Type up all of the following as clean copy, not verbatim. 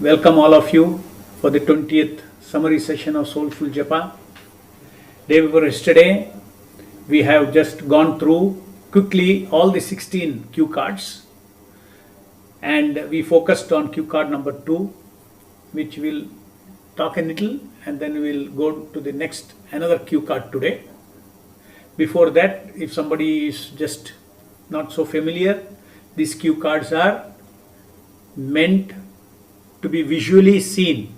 Welcome all of you for the 20th summary session of Soulful Japa. Day before yesterday, we have just gone through quickly all the 16 cue cards, and we focused on cue card number 2, which we'll talk a little, and then we'll go to the next another cue card today. Before that, if somebody is just not so familiar, these cue cards are meant to be visually seen,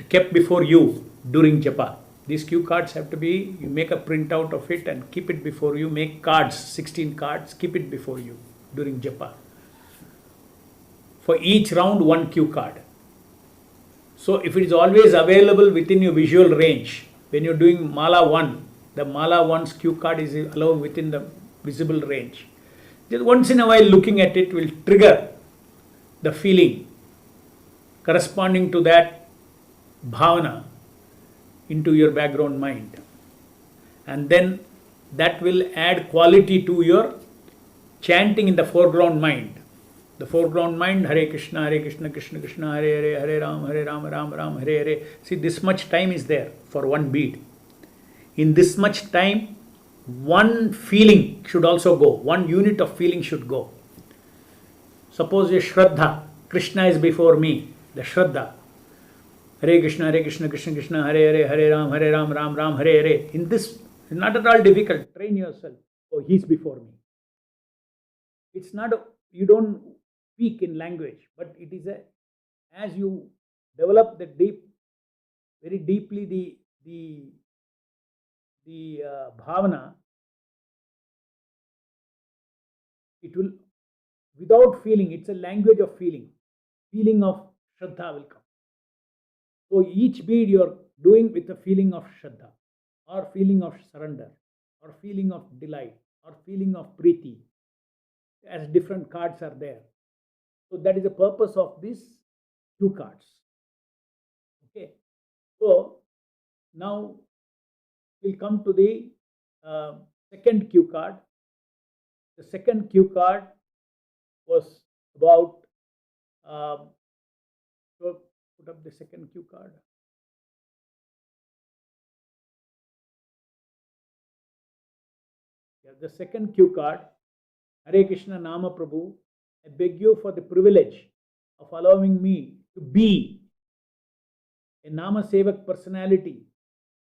kept before you during japa. These cue cards have to be, you make a printout of it and keep it before you. Make cards, 16 cards, keep it before you during japa. For each round, one cue card. So if it is always available within your visual range, when you're doing mala 1, the mala 1's cue card is allowed within the visible range. Just once in a while looking at it will trigger the feeling corresponding to that bhavana into your background mind, and then that will add quality to your chanting in the foreground mind. The foreground mind, Hare Krishna, Krishna Krishna, Hare Hare, Hare Rama, Ram Ram, Hare Hare. See, this much time is there for one bead. In this much time, one feeling should also go, one unit of feeling should go. Suppose a Shraddha, Krishna is before me, the Shraddha. Hare Krishna, Krishna Krishna, Hare Hare, Hare Ram, Ram Ram, Hare Hare. In this, it's not at all difficult. Train yourself. Oh, he's before me. It's not, you don't speak in language, but it is as you develop the very deeply the bhavana, it will, without feeling, it's a language of feeling of Shraddha will come. So each bead you're doing with a feeling of Shraddha, or feeling of surrender, or feeling of delight, or feeling of Preeti, as different cards are there. So that is the purpose of these two cards. Okay. So now we'll come to the second cue card. The second cue card was about, so put up the second cue card. Yeah, the second cue card, Hare Krishna Nama Prabhu, I beg you for the privilege of allowing me to be a Nama Sevak personality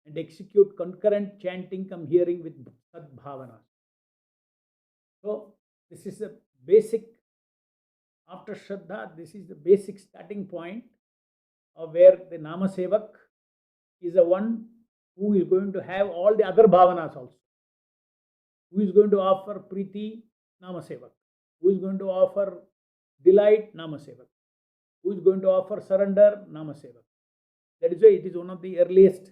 and execute concurrent chanting come hearing with Sadbhavana. So this is a basic, after Shraddha, this is the basic starting point of where the Nama Sevak is the one who is going to have all the other bhavanas also. Who is going to offer Preeti? Nama Sevak. Who is going to offer delight? Nama Sevak. Who is going to offer surrender? Nama Sevak. That is why it is one of the earliest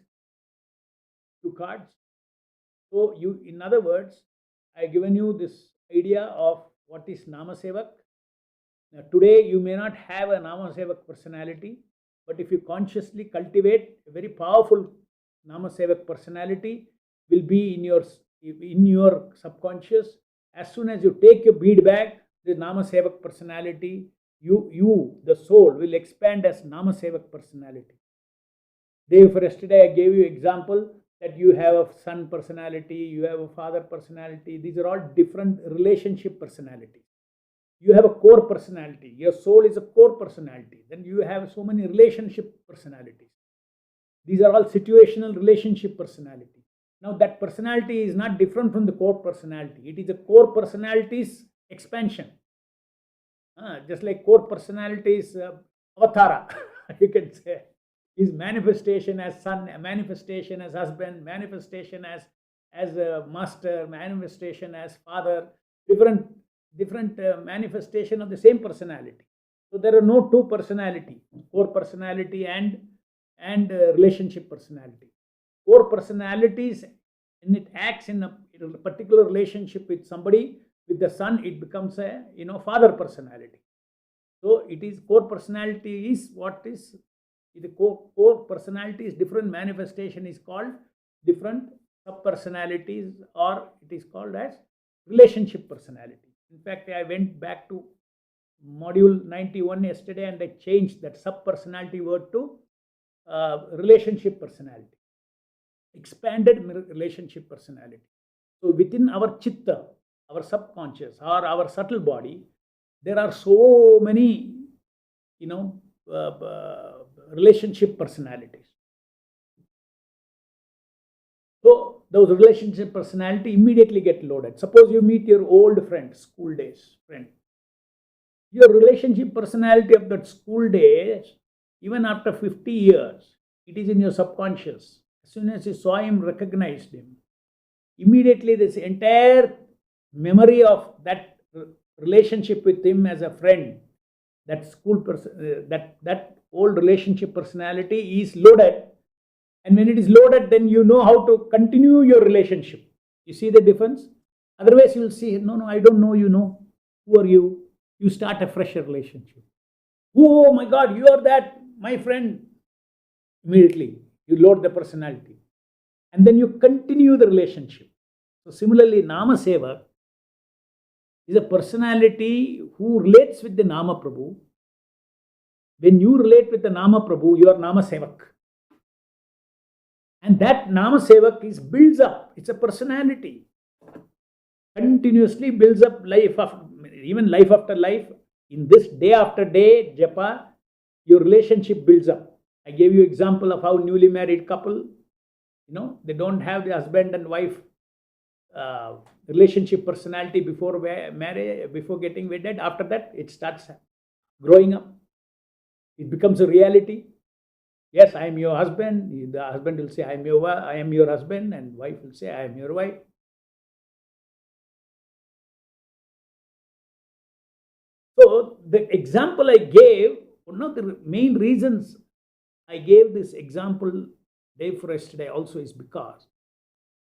two cards. So you, in other words, I have given you this idea of what is Nama Sevak. Now today you may not have a Nama Sevak personality, but if you consciously cultivate a very powerful Nama Sevak personality, will be in your subconscious. As soon as you take your bead bag, the Nama Sevak personality, you the soul, will expand as Nama Sevak personality. Day before yesterday, I gave you example that you have a son personality, you have a father personality. These are all different relationship personalities. You have a core personality. Your soul is a core personality. Then you have so many relationship personalities. These are all situational relationship personality. Now that personality is not different from the core personality. It is a core personality's expansion. Just like core personality's avatara, you can say. His manifestation as son, manifestation as husband, manifestation as a master, manifestation as father, different manifestation of the same personality. So there are no two personality, core personality and relationship personality. Core personalities, when it acts in a particular relationship with somebody, with the son, it becomes a father personality. So it is core personality is what is the core personality is different manifestation is called different sub personalities, or it is called as relationship personality. In fact, I went back to module 91 yesterday, and I changed that sub-personality word to relationship personality, expanded relationship personality. So within our chitta, our subconscious or our subtle body, there are so many, relationship personalities. So those relationship personality immediately get loaded. Suppose you meet your old friend, school days friend. Your relationship personality of that school days, even after 50 years, it is in your subconscious. As soon as you saw him, recognized him, immediately this entire memory of that relationship with him as a friend, that school person, that old relationship personality is loaded. And when it is loaded, then you know how to continue your relationship. You see the difference? Otherwise, you will see, no, I don't know, who are you? You start a fresh relationship. Oh my God, you are that, my friend. Immediately, you load the personality. And then you continue the relationship. So similarly, Nama Sevak is a personality who relates with the Nama Prabhu. When you relate with the Nama Prabhu, you are Nama Sevak. And that Nama Sevak builds up. It's a personality. Continuously builds up even life after life. In this day after day, Japa, your relationship builds up. I gave you example of how newly married couple, they don't have the husband and wife relationship personality before marriage, before getting wedded. After that, it starts growing up. It becomes a reality. Yes, I am your husband. The husband will say, I am your husband, and wife will say, I am your wife. So the example I gave, one of the main reasons I gave this example day for yesterday also is because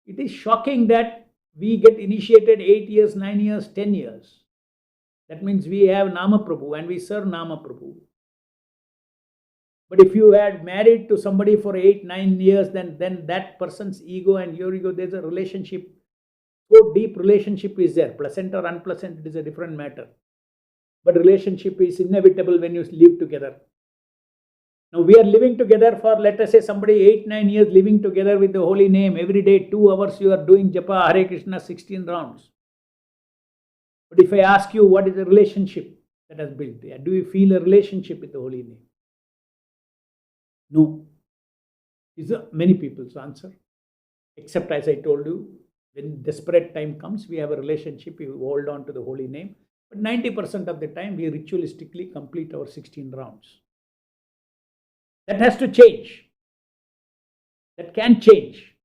it is shocking that we get initiated 8 years, 9 years, 10 years. That means we have Nama Prabhu and we serve Nama Prabhu. But if you had married to somebody for 8, 9 years, then that person's ego and your ego, there's a relationship. So deep relationship is there. Pleasant or unpleasant, it is a different matter. But relationship is inevitable when you live together. Now we are living together for, let us say, somebody 8, 9 years living together with the holy name. Every day, 2 hours you are doing Japa, Hare Krishna, 16 rounds. But if I ask you, what is the relationship that has built? Do you feel a relationship with the holy name? No. Is many people's answer. Except, as I told you, when desperate time comes, we have a relationship, we hold on to the holy name. But 90% of the time, we ritualistically complete our 16 rounds. That has to change. That can change.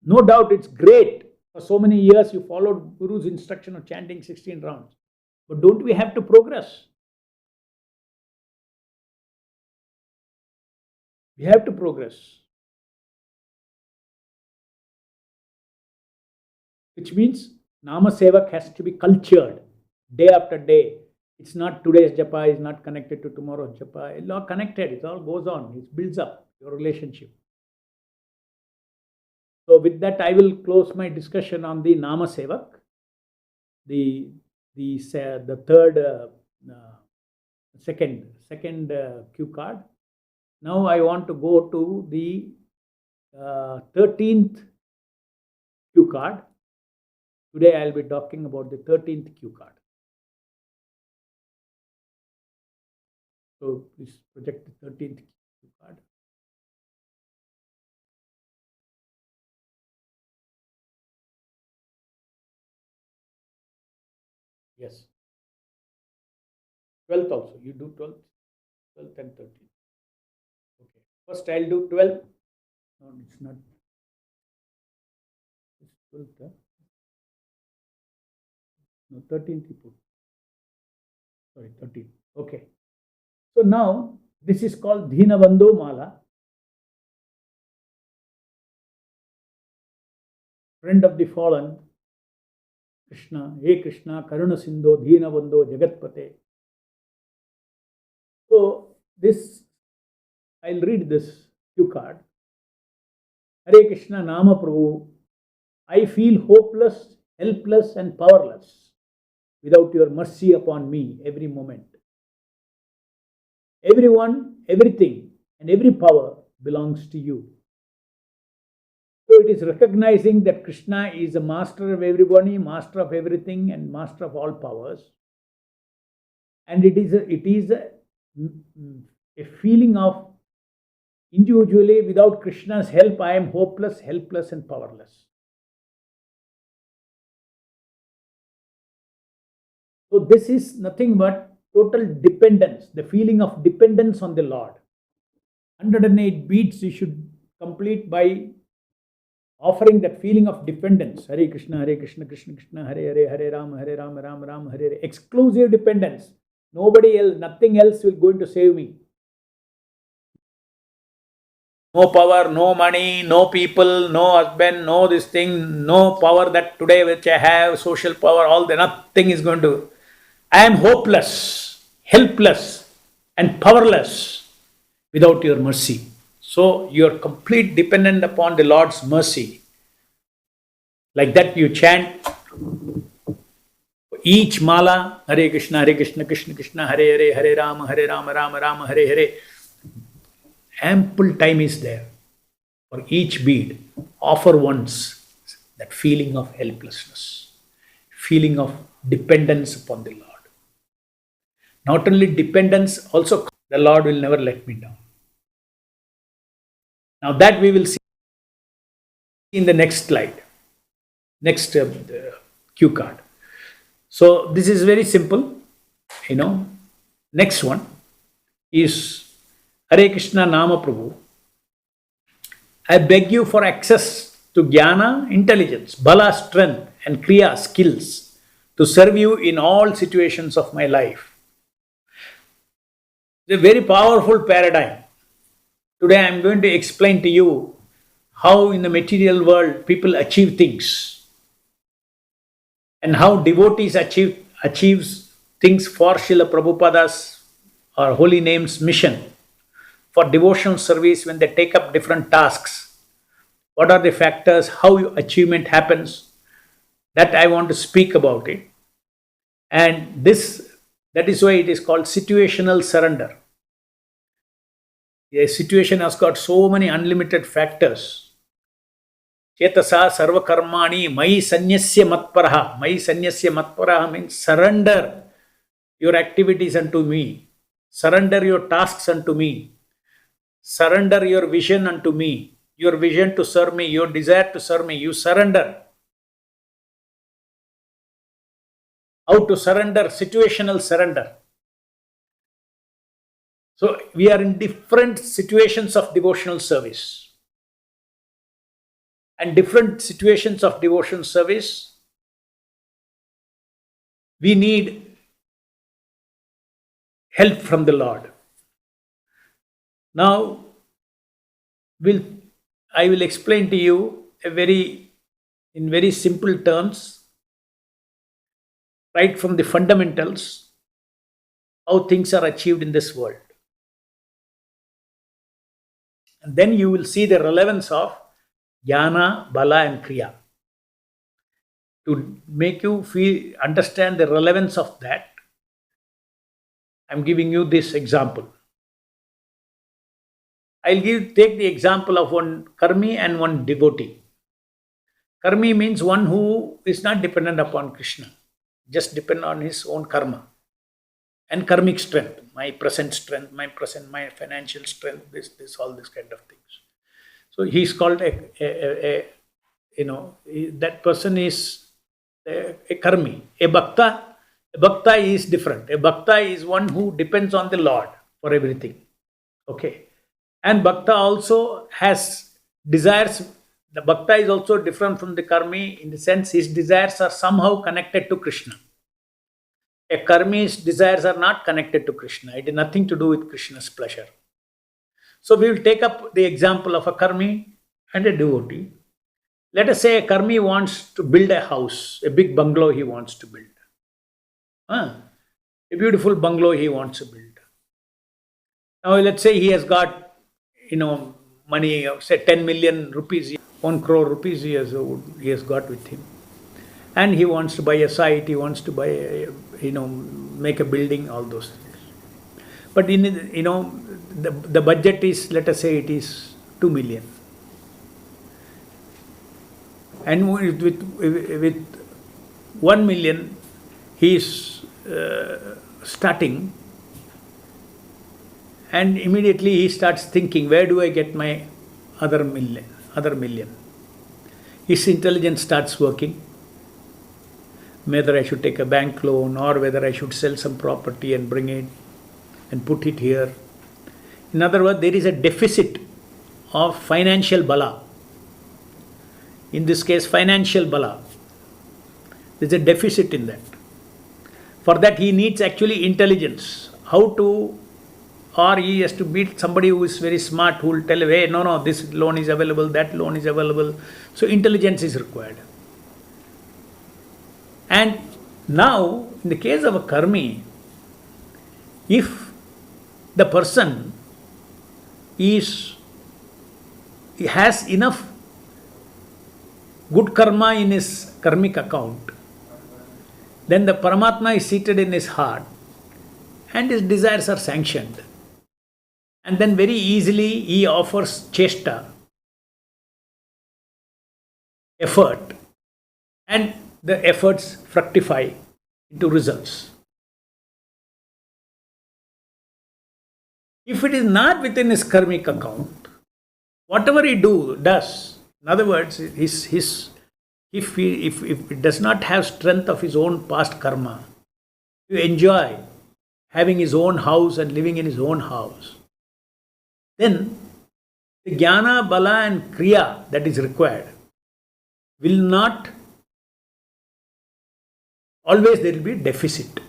No doubt it's great. For so many years, you followed Guru's instruction of chanting 16 rounds. But don't we have to progress? We have to progress. Which means Nama Sevak has to be cultured day after day. It's not today's Japa is not connected to tomorrow's Japa. It's all connected. It all goes on. It builds up your relationship. So with that, I will close my discussion on the Nama Sevak, the third, second cue card. Now I want to go to the 13th cue card. Today I will be talking about the 13th cue card. So please project the 13th cue card. Yes. 12th also. You do 12th, 12th and 13th. Okay. First I'll do 12th. No, it's not. It's 12th. Huh? No, 13th you put. Sorry, 13th. Okay. So now this is called Dhinabandhu Mala. Friend of the fallen, Krishna, Hey Krishna, Karuna Sindho, Dhinabandhu, Jagatpate. So this, I'll read this cue card. Hare Krishna Nama Prabhu, I feel hopeless, helpless and powerless without your mercy upon me every moment. Everyone, everything, and every power belongs to you. So it is recognizing that Krishna is a master of everybody, master of everything, and master of all powers. And it is a feeling of individually, without Krishna's help, I am hopeless, helpless, and powerless. So this is nothing but total dependence, the feeling of dependence on the Lord. 108 beats you should complete by offering that feeling of dependence. Hare Krishna, Krishna Krishna, Hare Hare, Hare Rama, Rama Rama, Hare Hare. Exclusive dependence. Nobody else, nothing else will going to save me. No power, no money, no people, no husband, no this thing, no power that today which I have, social power, all the nothing is going to. I am hopeless, helpless, and powerless without your mercy. So you are complete dependent upon the Lord's mercy. Like that you chant each mala, Hare Krishna, Krishna Krishna, Hare Hare, Hare Rama, Rama Rama, Hare Hare. Ample time is there for each bead. Offer once that feeling of helplessness, feeling of dependence upon the Lord. Not only dependence, also the Lord will never let me down. Now that we will see in the next slide, next cue card. So this is very simple, Next one is Hare Krishna Nama Prabhu. I beg you for access to Jnana, intelligence, Bala, strength, and Kriya, skills, to serve you in all situations of my life. It's a very powerful paradigm. Today I am going to explain to you how in the material world people achieve things and how devotees achieves things for Srila Prabhupada's or Holy Name's mission for devotional service when they take up different tasks. What are the factors, how achievement happens? That I want to speak about it. And that is why it is called situational surrender. A situation has got so many unlimited factors. Chetasa sarva karmani mai sanyasya matparaha. Mai sanyasya matparaha means surrender your activities unto me. Surrender your tasks unto me. Surrender your vision unto me. Your vision to serve me, your desire to serve me. You surrender. How to surrender? Situational surrender. So we are in different situations of devotional service. And different situations of devotional service, we need help from the Lord. Now, I will explain to you in very simple terms, right from the fundamentals, how things are achieved in this world. And then you will see the relevance of Jnana, Bala, and Kriya. To make you understand the relevance of that, I am giving you this example. I'll take the example of one karmi and one devotee. Karmi means one who is not dependent upon Krishna, just depend on his own karma and karmic strength, my present strength, my financial strength, all this kind of things. So he's called that person is a karmi. A bhakta is different. A bhakta is one who depends on the Lord for everything. Okay. And bhakta also has desires. The bhakta is also different from the karmi in the sense his desires are somehow connected to Krishna. A karmi's desires are not connected to Krishna. It has nothing to do with Krishna's pleasure. So we will take up the example of a karmi and a devotee. Let us say a karmi wants to build a house, a big bungalow he wants to build. A beautiful bungalow he wants to build. Now let's say he has got money, say 10 million rupees, 1 crore rupees he has got with him. And he wants to buy a site, he wants to buy, make a building, all those things. But the budget is, let us say it is 2 million. And with 1 million, he is starting, and immediately he starts thinking, where do I get my other million? His intelligence starts working, whether I should take a bank loan or whether I should sell some property and bring it and put it here. In other words, there is a deficit of financial bala. In this case, financial bala. There is a deficit in that. For that, he needs actually intelligence. How to, or he has to meet somebody who is very smart, who will tell him, hey, no, this loan is available, that loan is available. So intelligence is required. And now, in the case of a karmi, if the person has enough good karma in his karmic account, then the Paramatma is seated in his heart and his desires are sanctioned. And then very easily he offers chesta, effort, and the efforts fructify into results. If it is not within his karmic account, whatever he does, in other words, if it does not have strength of his own past karma, to enjoy having his own house and living in his own house, then the jnana, bala and kriya that is required will not, always there will be deficit.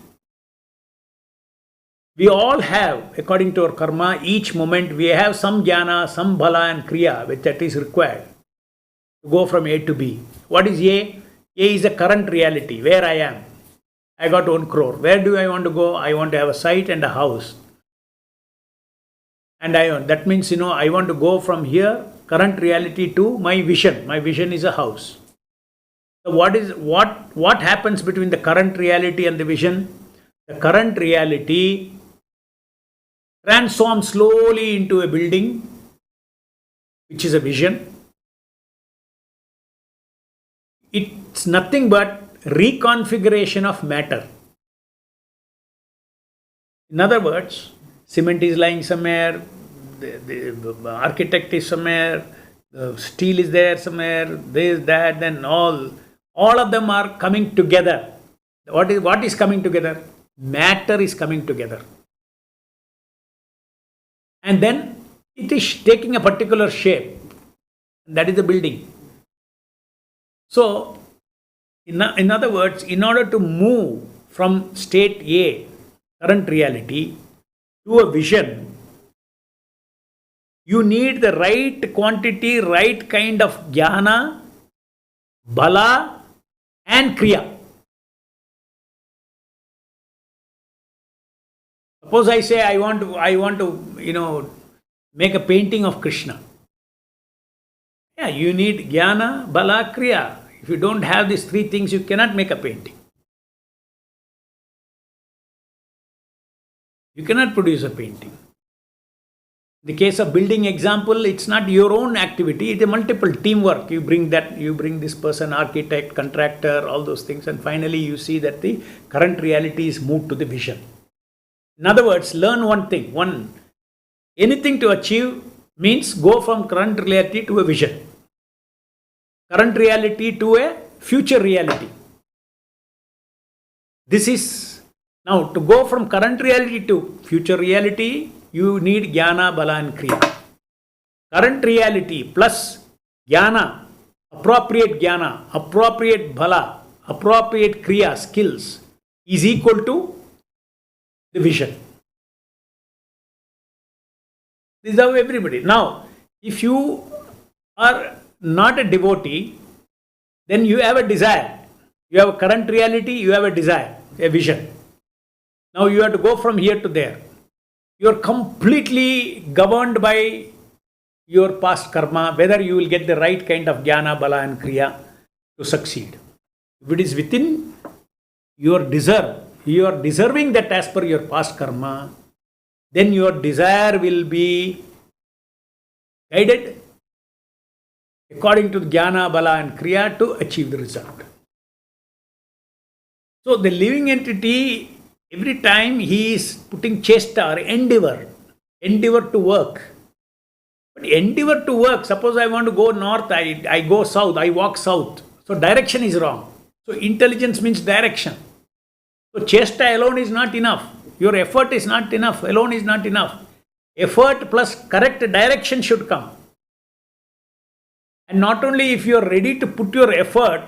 We all have, according to our karma, each moment we have some jnana, some bala and kriya which that is required to go from A to B. What is A? A is the current reality, where I am. I got 1 crore. Where do I want to go? I want to have a site and a house. And that means, I want to go from here, current reality, to my vision. My vision is a house. So what happens between the current reality and the vision? The current reality transforms slowly into a building, which is a vision. It's nothing but reconfiguration of matter. In other words, cement is lying somewhere, the architect is somewhere, the steel is there somewhere, this, that, then all of them are coming together. What is coming together? Matter is coming together. And then it is taking a particular shape. That is the building. So, in other words, in order to move from state A, current reality, to a vision, you need the right quantity, right kind of jnana, bala and kriya. Suppose I say I want to make a painting of Krishna. Yeah, you need jnana, bala, kriya. If you don't have these 3 things, you cannot make a painting. You cannot produce a painting. In the case of building example, it's not your own activity, it's a multiple teamwork. You bring this person, architect, contractor, all those things, and finally you see that the current reality is moved to the vision. In other words, learn one thing. Anything to achieve means go from current reality to a vision. Current reality to a future reality. This is, now to go from current reality to future reality, you need jnana, bala and kriya. Current reality plus jnana, appropriate bala, appropriate kriya, skills, is equal to the vision. This is how everybody. Now, if you are not a devotee, then you have a desire. You have a current reality, you have a desire, a vision. Now you have to go from here to there. You are completely governed by your past karma, whether you will get the right kind of jnana, bala and kriya to succeed. If it is within your deserve, you are deserving that as per your past karma, then your desire will be guided according to the Jnana, Bala and Kriya to achieve the result. So the living entity, every time he is putting chesta or endeavor to work. But endeavor to work, suppose I want to go north, I go south, I walk south. So direction is wrong. So intelligence means direction. So chesta alone is not enough. Your effort is not enough. Alone is not enough. Effort plus correct direction should come. And not only if you are ready to put your effort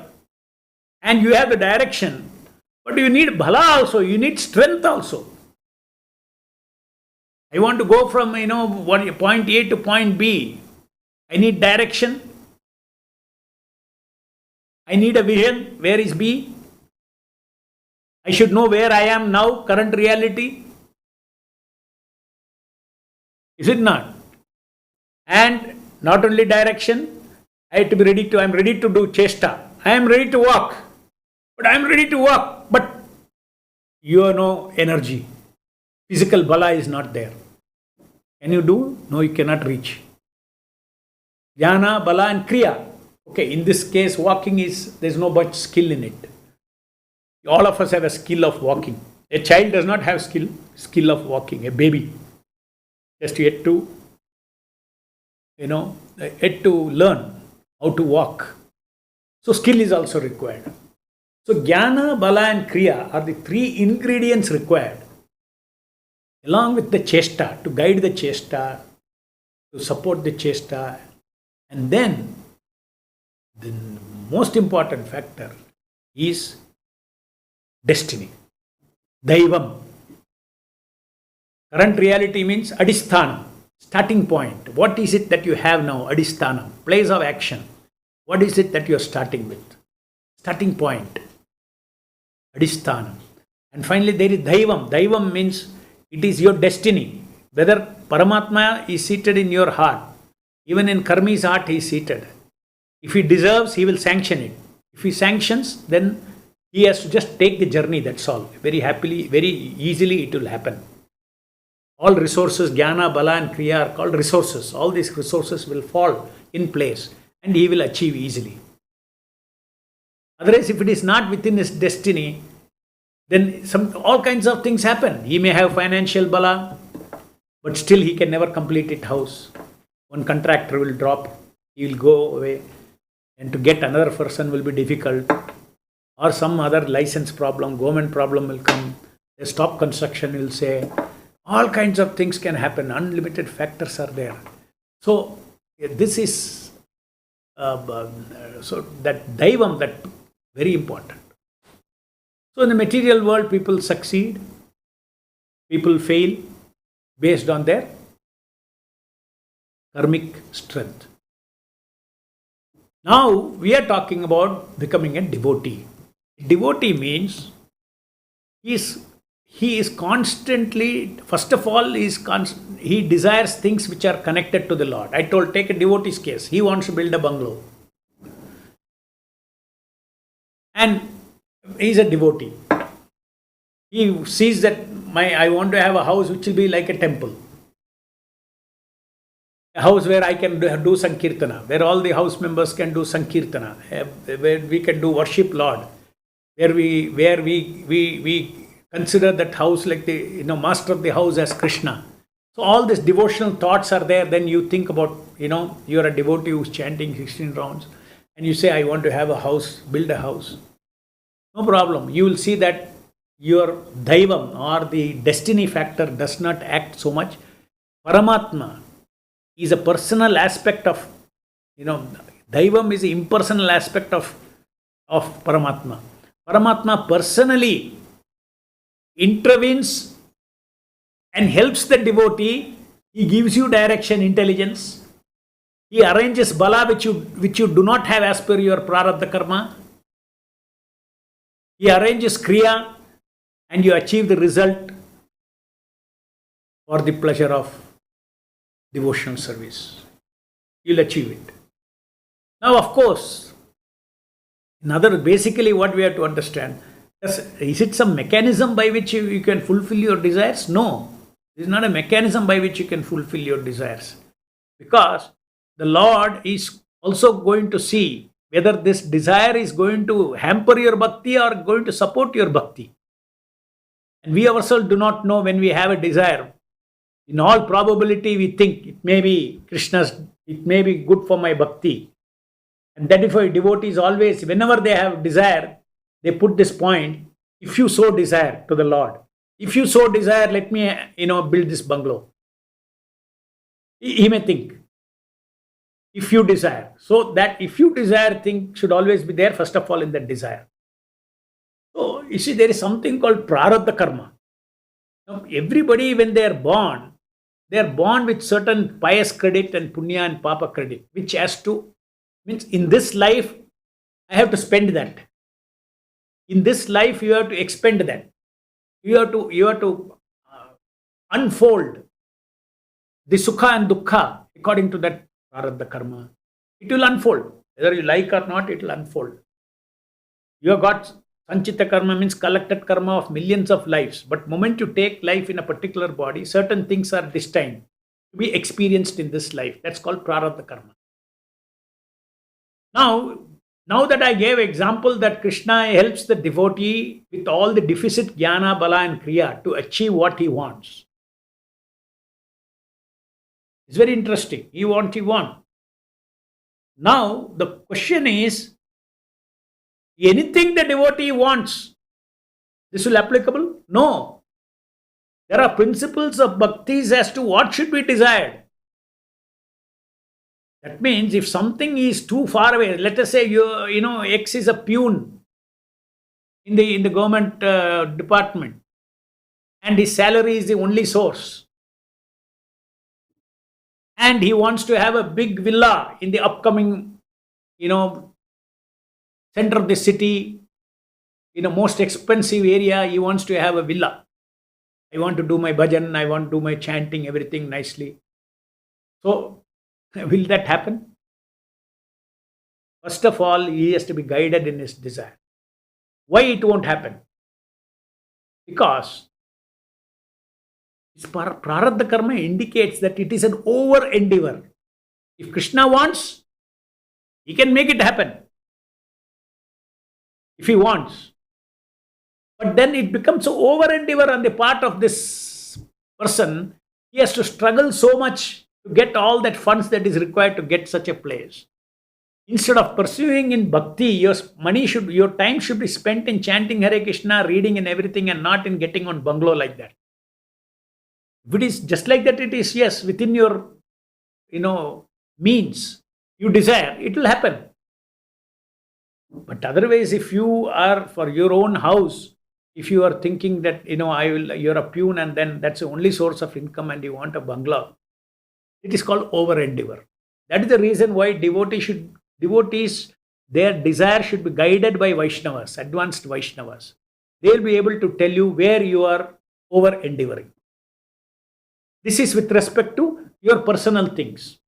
and you have the direction, but you need bhala also, you need strength also. I want to go from point A to point B. I need direction. I need a vision. Where is B? I should know where I am now, current reality. Is it not? And not only direction, I am ready to do chesta. I am ready to walk. But I am ready to walk. But you have no energy. Physical bala is not there. Can you do? No, you cannot reach. Jnana, bala and kriya. Okay, in this case, walking there's no much skill in it. All of us have a skill of walking. A child does not have skill of walking. A baby just yet to learn how to walk. So skill is also required. So jnana, bala and kriya are the three ingredients required, along with the chesta, to guide the chesta, to support the chesta. And then the most important factor is destiny, daivam. Current reality means adhisthanam, starting point. What is it that you have now? Adhisthanam, place of action. What is it that you are starting with? Starting point, adhisthanam. And finally there is daivam. Daivam means it is your destiny. Whether Paramatma is seated in your heart, even in Karmi's heart he is seated. If he deserves, he will sanction it. If he sanctions, then he has to just take the journey, that's all. Very happily, very easily it will happen. All resources, jnana, bala and kriya are called resources. All these resources will fall in place and he will achieve easily. Otherwise, if it is not within his destiny, then all kinds of things happen. He may have financial bala, but still he can never complete it house. One contractor will drop, he will go away, and to get another person will be difficult. Or some other license problem, government problem will come. They stop construction, will say. All kinds of things can happen. Unlimited factors are there. So this is so that daivam, that very important. So in the material world, people succeed, people fail based on their karmic strength. Now we are talking about becoming a devotee. Devotee means he is constantly, first of all, he desires things which are connected to the Lord. I told, take a devotee's case. He wants to build a bungalow. And he is a devotee. He sees that I want to have a house which will be like a temple. A house where I can do Sankirtana, where all the house members can do Sankirtana, where we can do worship Lord, where we consider that house like the master of the house as Krishna. So all these devotional thoughts are there. Then you think about, you're a devotee who's chanting 16 rounds and you say, I want to have a house, build a house. No problem. You will see that your daivam or the destiny factor does not act so much. Paramatma is a personal aspect of, daivam is the impersonal aspect of Paramatma. Paramatma personally intervenes and helps the devotee. He gives you direction, intelligence. He arranges bala which you do not have as per your prarabdha karma. He arranges kriya and you achieve the result for the pleasure of devotional service. You'll achieve it. Now, of course, basically what we have to understand, is it some mechanism by which you can fulfill your desires? No. This is not a mechanism by which you can fulfill your desires. Because the Lord is also going to see whether this desire is going to hamper your bhakti or going to support your bhakti. And we ourselves do not know when we have a desire. In all probability, we think it may be Krishna's, it may be good for my bhakti. And that is why devotees always, whenever they have desire, they put this point, if you so desire to the Lord. If you so desire, let me, build this bungalow. He may think, if you desire. So that if you desire thing should always be there, first of all, in that desire. So, you see, there is something called prarabdha karma. Now, everybody, when they are born with certain pious credit and punya and papa credit, which has to, means in this life, I have to spend that. In this life, you have to expend that. You have to unfold the sukha and dukkha according to that prarabdha karma. It will unfold. Whether you like or not, it will unfold. You have got sanchita karma, means collected karma of millions of lives. But moment you take life in a particular body, certain things are destined to be experienced in this life. That's called prarabdha karma. Now that I gave example that Krishna helps the devotee with all the deficit jnana, bala and kriya to achieve what he wants. It's very interesting. He wants. Now the question is, anything the devotee wants, this will applicable? No. There are principles of bhaktis as to what should be desired. That means if something is too far away, let us say X is a peon in the government department, and his salary is the only source, and he wants to have a big villa in the upcoming, center of the city, most expensive area. He wants to have a villa. I want to do my bhajan, I want to do my chanting, everything nicely. So, will that happen? First of all, he has to be guided in his desire. Why it won't happen? Because prarabdha karma indicates that it is an over endeavor. If Krishna wants, he can make it happen. If he wants. But then it becomes an over endeavor on the part of this person. He has to struggle so much to get all that funds that is required to get such a place. Instead of pursuing in bhakti, your time should be spent in chanting Hare Krishna, reading and everything, and not in getting on bungalow like that. If it is just like that, it is, yes, within your, means, you desire, it will happen. But otherwise, if you are for your own house, if you are thinking that, you're a peon and then that's the only source of income and you want a bungalow, it is called over endeavor. That is the reason why devotees, their desire should be guided by Vaishnavas, advanced Vaishnavas. They will be able to tell you where you are over endeavoring. This is with respect to your personal things.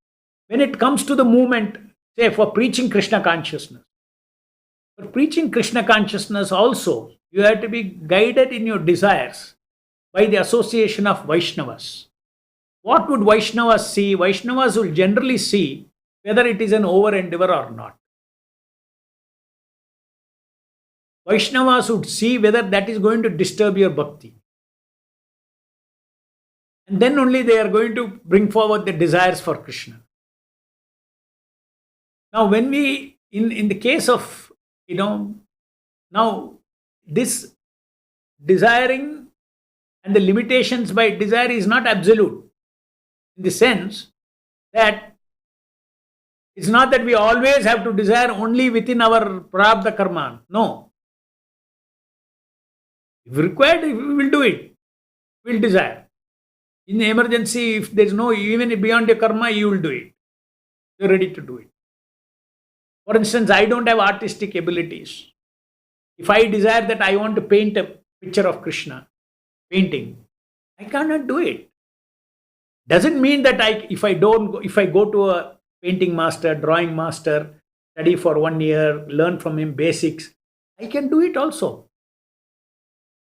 When it comes to the movement, say for preaching Krishna consciousness, for preaching Krishna consciousness also, you have to be guided in your desires by the association of Vaishnavas. What would Vaishnavas see? Vaishnavas will generally see whether it is an over endeavor or not. Vaishnavas would see whether that is going to disturb your bhakti. And then only they are going to bring forward the desires for Krishna. Now, when we, in the case of, now this desiring and the limitations by desire is not absolute. In the sense that it's not that we always have to desire only within our prarabdha karma. No. If required, we will do it. We will desire. In the emergency, if there is no, even beyond your karma, you will do it. You are ready to do it. For instance, I don't have artistic abilities. If I desire that I want to paint a picture of Krishna, painting, I cannot do it. Doesn't mean that if I go to a painting master, drawing master, study for 1 year, learn from him basics, I can do it also.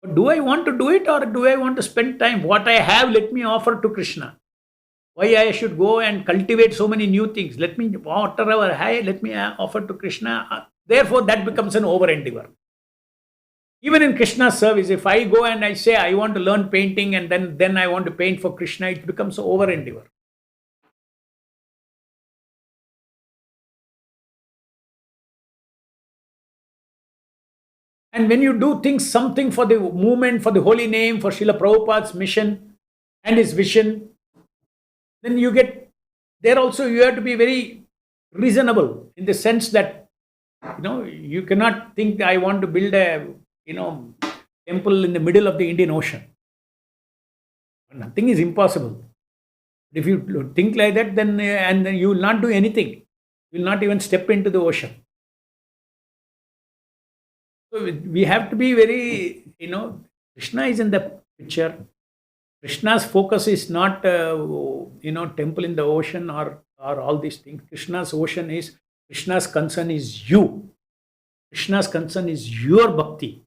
But do I want to do it, or do I want to spend time? What I have, let me offer to Krishna. Why I should go and cultivate so many new things? Let me, whatever I have, let me offer to Krishna. Therefore, that becomes an over endeavor. Even in Krishna's service, if I go and I say I want to learn painting and then I want to paint for Krishna, it becomes an over endeavor. And when you do things, something for the movement, for the holy name, for Srila Prabhupada's mission and his vision, then you get, there also you have to be very reasonable in the sense that, you cannot think I want to build a, temple in the middle of the Indian Ocean. Nothing is impossible. If you think like that, then and then you will not do anything. You will not even step into the ocean. So we have to be very, Krishna is in the picture. Krishna's focus is not, temple in the ocean or all these things. Krishna's concern is you. Krishna's concern is your bhakti.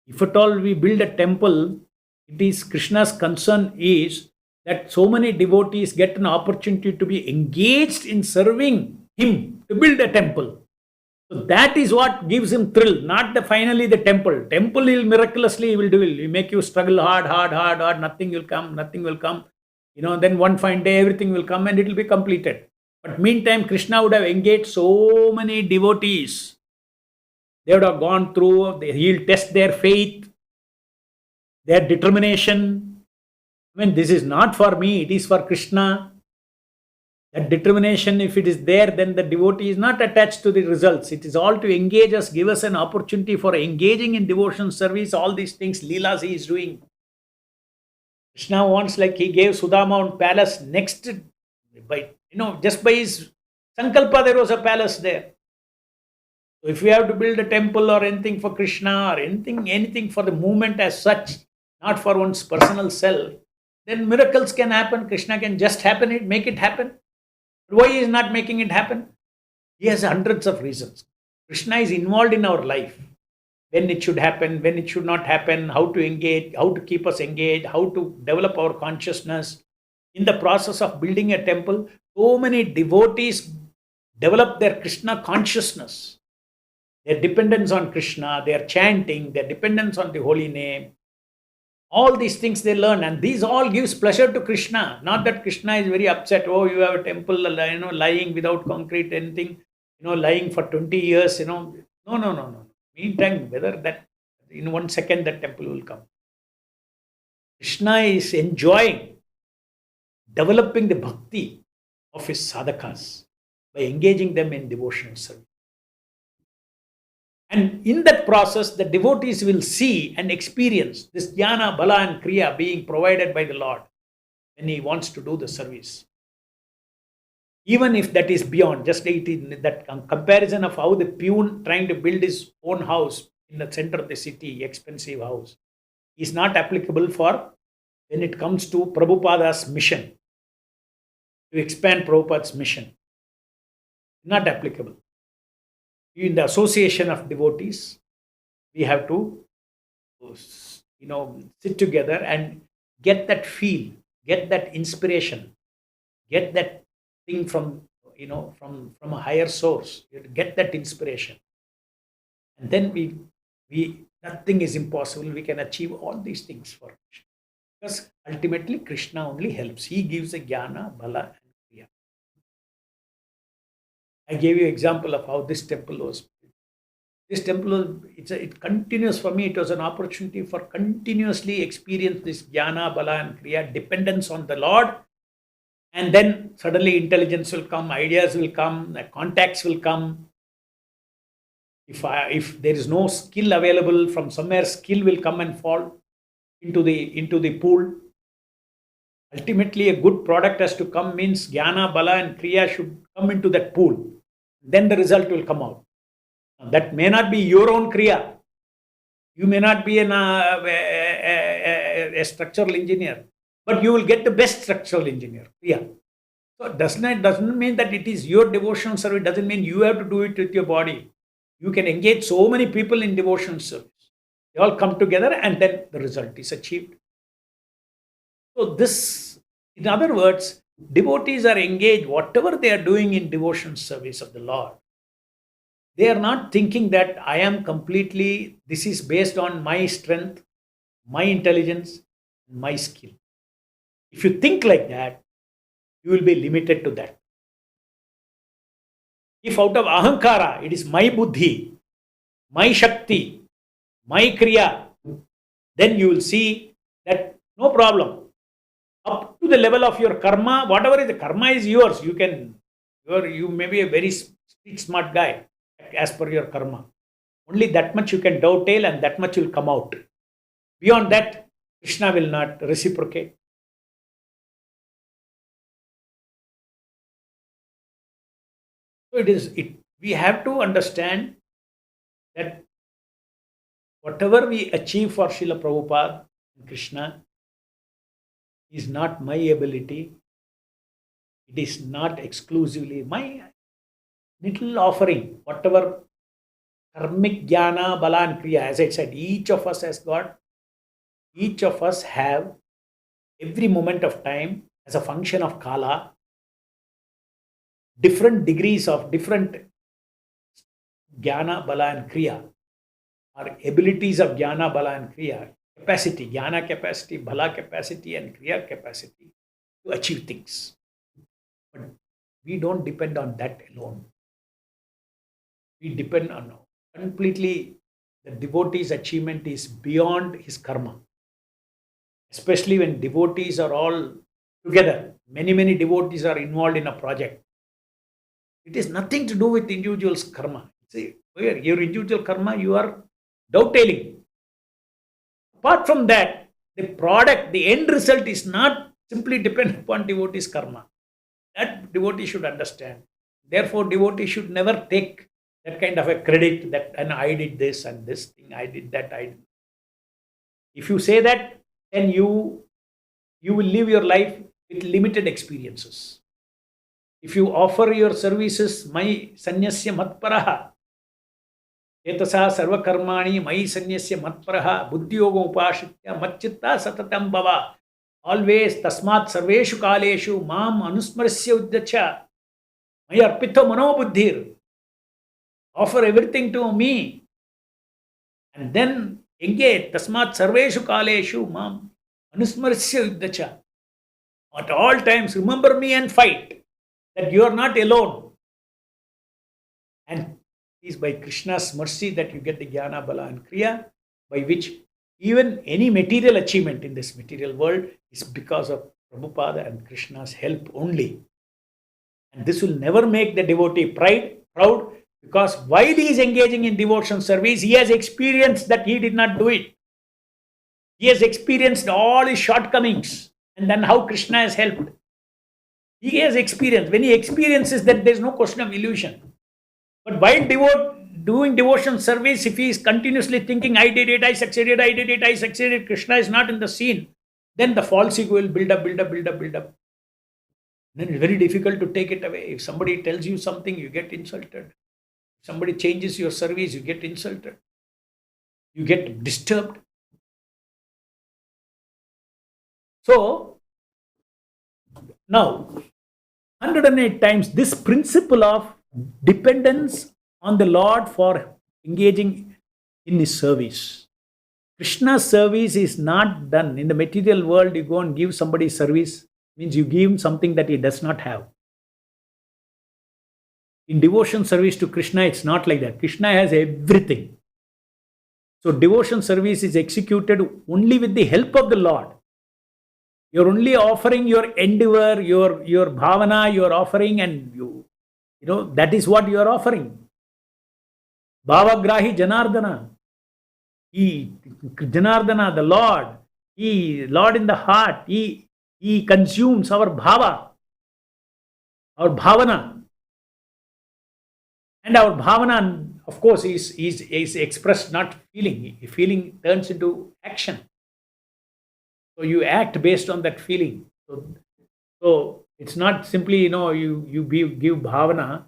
If at all we build a temple, it is Krishna's concern is that so many devotees get an opportunity to be engaged in serving him to build a temple. So that is what gives him thrill, not finally the temple. Temple will miraculously he will do. He will make you struggle hard. Nothing will come. Then one fine day everything will come and it will be completed. But meantime, Krishna would have engaged so many devotees. They would have gone through, he'll test their faith, their determination. This is not for me, it is for Krishna. That determination, if it is there, then the devotee is not attached to the results. It is all to engage us, give us an opportunity for engaging in devotion service, all these things, Leelas he is doing. Krishna wants, like he gave Sudama a palace next, just by his Sankalpa, there was a palace there. So if we have to build a temple or anything for Krishna or anything for the movement as such, not for one's personal self, then miracles can happen. Krishna can just make it happen. Why he is not making it happen? He has hundreds of reasons. Krishna is involved in our life. When it should happen, when it should not happen, how to engage, how to keep us engaged, how to develop our consciousness. In the process of building a temple, so many devotees develop their Krishna consciousness. Their dependence on Krishna, their chanting, their dependence on the holy name. All these things they learn, and these all gives pleasure to Krishna. Not that Krishna is very upset. Oh, you have a temple, lying without concrete anything, lying for 20 years. No. Meantime, whether that in 1 second that temple will come. Krishna is enjoying developing the bhakti of his sadhakas by engaging them in devotional service. And in that process, the devotees will see and experience this jnana, bala and kriya being provided by the Lord when he wants to do the service. Even if that is beyond, just that comparison of how the peon trying to build his own house in the center of the city, expensive house, is not applicable for when it comes to Prabhupada's mission, to expand Prabhupada's mission. Not applicable. In the association of devotees, we have to, sit together and get that feel, get that inspiration, get that thing from a higher source. You have to get that inspiration, and then we nothing is impossible. We can achieve all these things for Krishna, because ultimately Krishna only helps. He gives a jnana, bala, and kriya. I gave you an example of how this temple was. This temple was, it continues for me. It was an opportunity for continuously experience this jnana, bala and kriya, dependence on the Lord. And then suddenly intelligence will come, ideas will come, contacts will come. If there is no skill available from somewhere, skill will come and fall into the pool. Ultimately, a good product has to come, means jnana, bala and kriya should come into that pool. Then the result will come out. Now, that may not be your own kriya. You may not be a structural engineer, but you will get the best structural engineer. Kriya. So it doesn't mean that it is your devotional service. It doesn't mean you have to do it with your body. You can engage so many people in devotional service. They all come together and then the result is achieved. So this, in other words, devotees are engaged, whatever they are doing in devotion service of the Lord. They are not thinking that I am completely, this is based on my strength, my intelligence, my skill. If you think like that, you will be limited to that. If out of ahankara, it is my buddhi, my shakti, my kriya, then you will see that no problem. Up to the level of your karma, whatever is the karma is yours. You may be a very smart guy as per your karma. Only that much you can dovetail and that much will come out. Beyond that, Krishna will not reciprocate. So we have to understand that whatever we achieve for Srila Prabhupada and Krishna is not my ability. It is not exclusively my little offering. Whatever karmic jnana, bala and kriya, as I said, each of us has got, each of us have every moment of time as a function of kala, different degrees of different jnana, bala and kriya, or abilities of jnana, bala and kriya, capacity, jnana capacity, bala capacity and kriya capacity to achieve things. But we don't depend on that alone. We depend on completely, the devotee's achievement is beyond his karma. Especially when devotees are all together. Many devotees are involved in a project. It is nothing to do with individual's karma. See, your individual karma, you are dovetailing. Apart from that, the product, the end result is not simply dependent upon devotee's karma. That devotee should understand. Therefore, devotee should never take that kind of a credit that, and I did this and this thing, I did that, I did. If you say that, then you will live your life with limited experiences. If you offer your services, mai sanyasya matparaha, etasa sarva karmani mai sanyasya matparaha, buddhiyoga upashitya matchitta satatam bhava, always tasmat sarveshu kaleshu mam anusmarsya uddacha, mai arpito mano buddhir, offer everything to me, and then engage tasmat sarveshu kaleshu mam anusmarsya uddacha. At all times, remember me and fight, that you are not alone. And it is by Krishna's mercy that you get the jnana, bala and kriya, by which even any material achievement in this material world is because of Prabhupada and Krishna's help only. And this will never make the devotee proud, because while he is engaging in devotion service, he has experienced that he did not do it. He has experienced all his shortcomings, and then how Krishna has helped. He has experienced. When he experiences that, there is no question of illusion. But while doing devotion service, if he is continuously thinking, I did it, I succeeded, I did it, I succeeded, Krishna is not in the scene, then the false ego will build up. Then it's very difficult to take it away. If somebody tells you something, you get insulted. If somebody changes your service, you get insulted. You get disturbed. So, now, 108 times this principle of dependence on the Lord for engaging in his service. Krishna's service is not done. In the material world, you go and give somebody service, means you give him something that he does not have. In devotion service to Krishna, it's not like that. Krishna has everything. So devotion service is executed only with the help of the Lord. You're only offering your endeavor, your bhavana, you're offering, and you know, that is what you are offering. Bhavagrahi Janardana. Janardana, the Lord, Lord in the heart, He consumes our bhava, our bhavana. And our bhavana, of course, is expressed, not feeling. Feeling turns into action. So you act based on that feeling. So it's not simply, you give bhavana.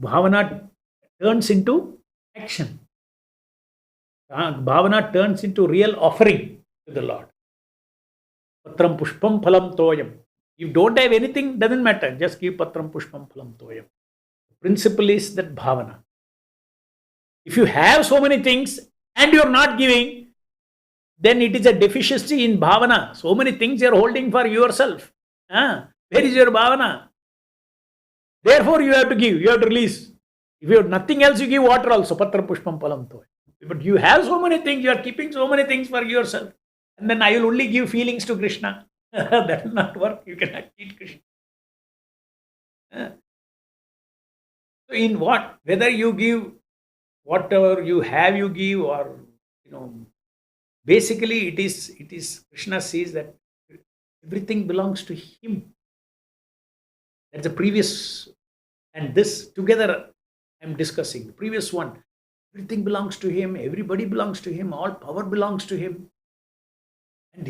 Bhavana turns into action. Bhavana turns into real offering to the Lord. Patram pushpam phalam toyam. If you don't have anything, doesn't matter. Just give patram pushpam phalam toyam. The principle is that bhavana. If you have so many things and you're not giving, then it is a deficiency in bhavana. So many things you're holding for yourself. Where is your bhavana? Therefore, you have to give, you have to release. If you have nothing else, you give water also. Patra pushpam palam toy. But you have so many things, you are keeping so many things for yourself. And then I will only give feelings to Krishna. That will not work. You cannot eat Krishna. So in what? Whether you give whatever you have, you give, or basically it is Krishna says that everything belongs to him. That's the previous, and this together I'm discussing. The previous one, everything belongs to him, everybody belongs to him, all power belongs to him. And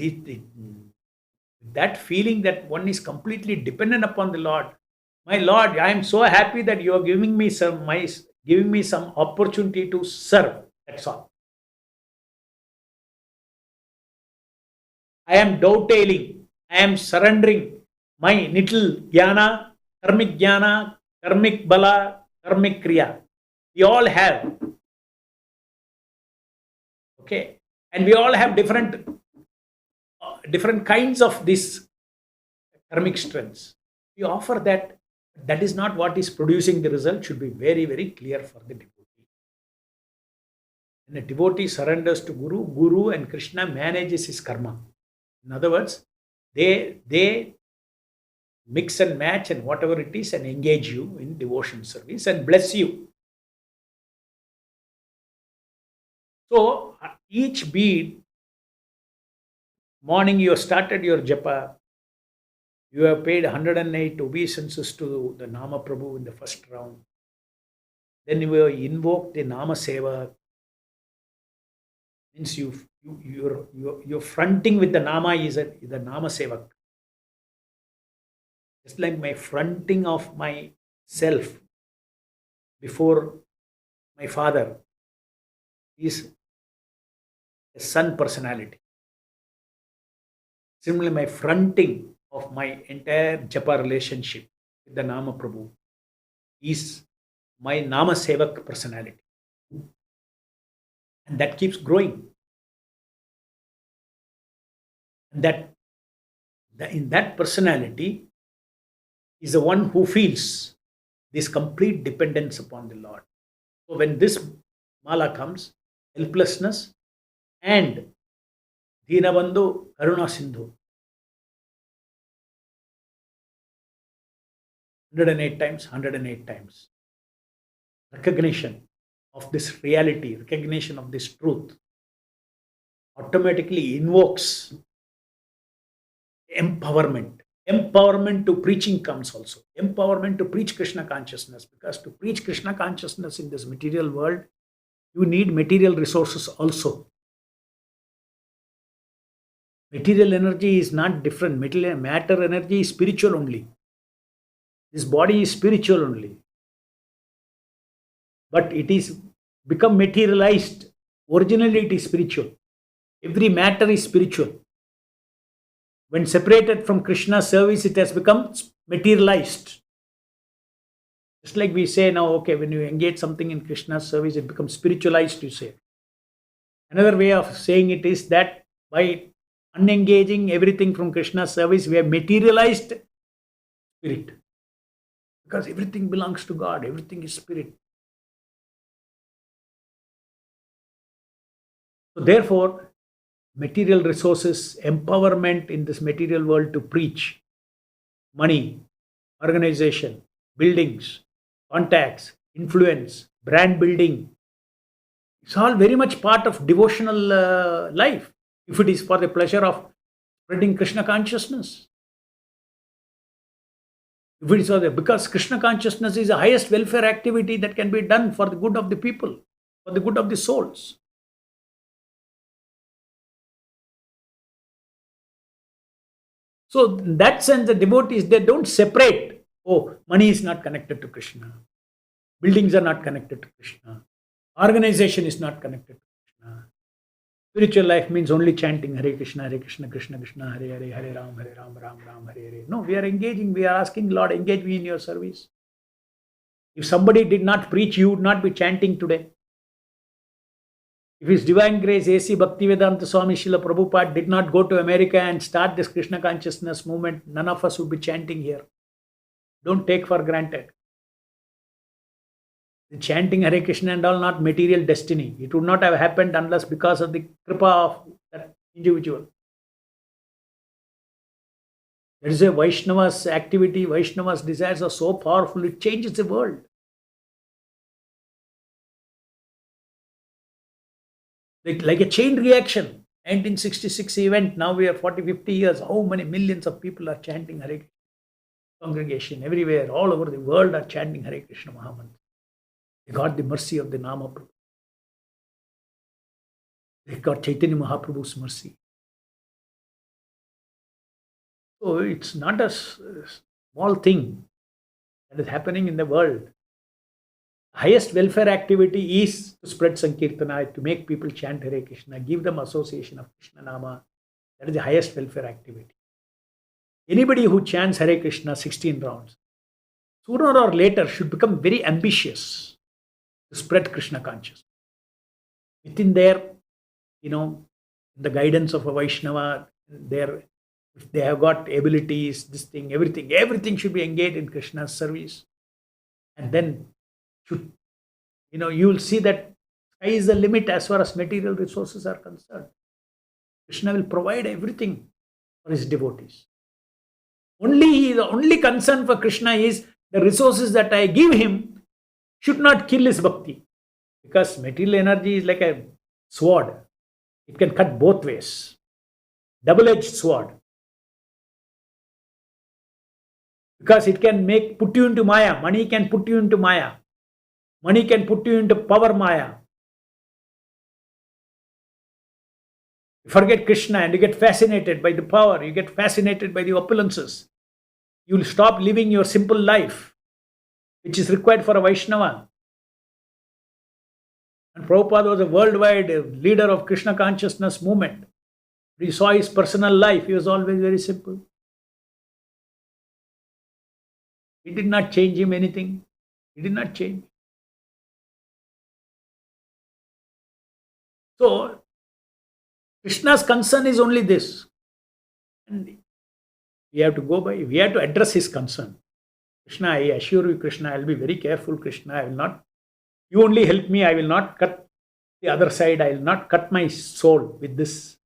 that feeling that one is completely dependent upon the Lord. My Lord, I am so happy that you are giving me some opportunity to serve. That's all. I am dovetailing. I am surrendering my little jnana, karmic bala, karmic kriya. We all have. Okay. And we all have different kinds of these karmic strengths. We offer that. That is not what is producing the result. Should be very, very clear for the devotee. When a devotee surrenders to Guru and Krishna manages his karma. In other words, they mix and match and whatever it is and engage you in devotion service and bless you. So each bead, morning you have started your japa, you have paid 108 obeisances to the Nama Prabhu in the first round. Then you have invoked the Nama Seva. Means you're fronting with the Nama is the Nama Sevak. Just like my fronting of myself before my father is a son personality. Similarly, my fronting of my entire japa relationship with the Nama Prabhu is my Nama Sevak personality. And that keeps growing. And in that personality is the one who feels this complete dependence upon the Lord. So when this mala comes, helplessness and Dinabandhu Karuna Sindhu, 108 times. Recognition of this reality, recognition of this truth automatically invokes empowerment. Empowerment to preaching comes also. Empowerment to preach Krishna consciousness, because to preach Krishna consciousness in this material world, you need material resources also. Material energy is not different. Matter energy is spiritual only. This body is spiritual only. But it is become materialized. Originally it is spiritual. Every matter is spiritual. When separated from Krishna's service, it has become materialized. Just like we say now, okay, when you engage something in Krishna's service, it becomes spiritualized, you say. Another way of saying it is that by unengaging everything from Krishna's service, we have materialized spirit. Because everything belongs to God, everything is spirit. So therefore, material resources, empowerment in this material world to preach, money, organization, buildings, contacts, influence, brand building, it's all very much part of devotional life, if it is for the pleasure of spreading Krishna consciousness. If it is because Krishna consciousness is the highest welfare activity that can be done for the good of the people, for the good of the souls. So in that sense, the devotees, they don't separate. Oh, money is not connected to Krishna. Buildings are not connected to Krishna. Organization is not connected to Krishna. Spiritual life means only chanting Hare Krishna, Krishna Krishna, Hare Hare, Hare Ram, Ram Ram, Hare Hare. No, we are engaging, we are asking, Lord, engage me in your service. If somebody did not preach, you would not be chanting today. If His Divine Grace A.C. Bhaktivedanta Swami Srila Prabhupada did not go to America and start this Krishna consciousness movement, none of us would be chanting here. Don't take for granted. The chanting Hare Krishna and all not material destiny. It would not have happened unless because of the kripa of that individual. That is why Vaishnava's activity, Vaishnava's desires are so powerful, it changes the world. Like a chain reaction. 1966 event, now we are 40, 50 years. How many millions of people are chanting Hare Krishna? Congregation everywhere, all over the world are chanting Hare Krishna Mahamantra. They got the mercy of the Nama Prabhu. They got Chaitanya Mahaprabhu's mercy. So it's not a small thing that is happening in the world. Highest welfare activity is to spread Sankirtana, to make people chant Hare Krishna, give them association of Krishna Nama. That is the highest welfare activity. Anybody who chants Hare Krishna 16 rounds, sooner or later should become very ambitious to spread Krishna consciousness. Within their, the guidance of a Vaishnava, if they have got abilities, this thing, everything should be engaged in Krishna's service. And then you will see that sky is the limit as far as material resources are concerned. Krishna will provide everything for his devotees. The only concern for Krishna is the resources that I give him should not kill his bhakti. Because material energy is like a sword. It can cut both ways. Double-edged sword. Because it can put you into Maya. Money can put you into Maya. Money can put you into power Maya. You forget Krishna and you get fascinated by the power. You get fascinated by the opulences. You will stop living your simple life, which is required for a Vaishnava. And Prabhupada was a worldwide leader of Krishna consciousness movement. We saw his personal life. He was always very simple. He did not change him anything. He did not change. So, Krishna's concern is only this. And we have to address his concern. Krishna, I assure you, Krishna, I will be very careful, Krishna. I will not, you only help me. I will not cut the other side. I will not cut my soul with this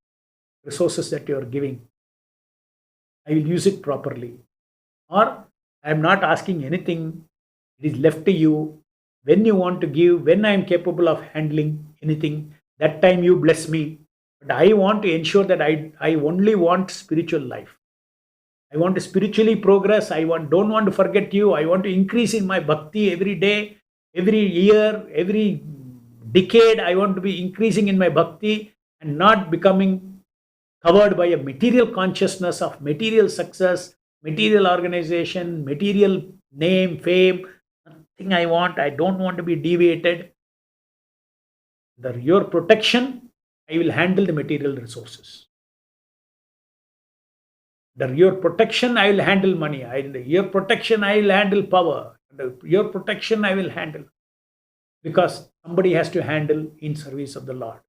resources that you are giving. I will use it properly. Or I am not asking anything. It is left to you. When you want to give, when I am capable of handling anything, that time you bless me. But I want to ensure that I only want spiritual life. I want to spiritually progress. Don't want to forget you. I want to increase in my bhakti every day, every year, every decade. I want to be increasing in my bhakti and not becoming covered by a material consciousness of material success, material organization, material name, fame. Nothing I want. I don't want to be deviated. Under your protection, I will handle the material resources. Under your protection, I will handle money. Under your protection, I will handle power. Under your protection, I will handle. Because somebody has to handle in service of the Lord.